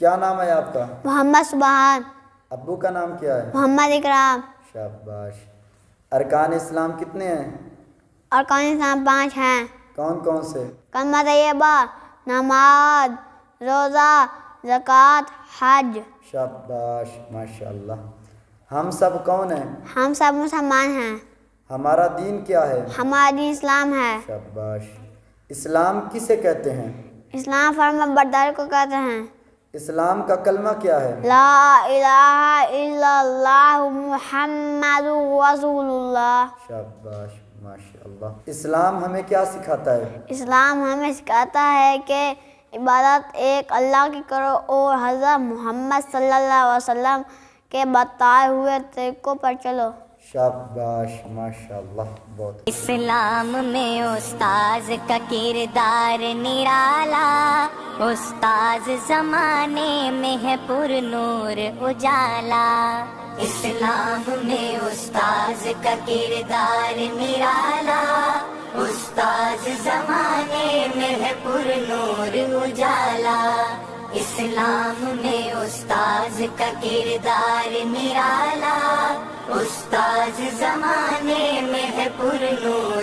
کیا نام ہے آپ کا؟ محمد سبحان۔ ابو کا نام کیا ہے؟ محمد اکرام۔ شاباش۔ ارکان اسلام کتنے ہیں؟ ارکان اسلام 5 ہیں۔ کون کون سے؟ کلمہ طیبہ، نماز، روزہ، زکوٰۃ، حج۔ شاباش ماشاءاللہ۔ ہم سب کون ہیں؟ ہم سب مسلمان ہیں۔ ہمارا دین کیا ہے؟ ہمارا دین اسلام ہے۔ شاباش۔ اسلام کسے کہتے ہیں؟ اسلام فرما برداری کو کہتے ہیں۔ اسلام کا کلمہ کیا ہے؟ لا الہ الا اللہ محمد رسول اللہ۔ شاباش ماشاءاللہ۔ اسلام ہمیں کیا سکھاتا ہے؟ اسلام ہمیں سکھاتا ہے کہ عبادت ایک اللہ کی کرو اور حضرت محمد صلی اللہ علیہ وسلم کے بتائے ہوئے طریقوں پر چلو۔ شاباش ماشاءاللہ، بہت اسلام میں استاذ کا کردار نرالا، استاذ زمانے میں ہے پر نور اجالا۔ اسلام میں استاذ کا کردار نرالا، استاذ زمانے میں ہے پر نور اجالا۔ اسلام میں استاذ کا کردار نرالا، استاذ زمانے میں ہے پر نور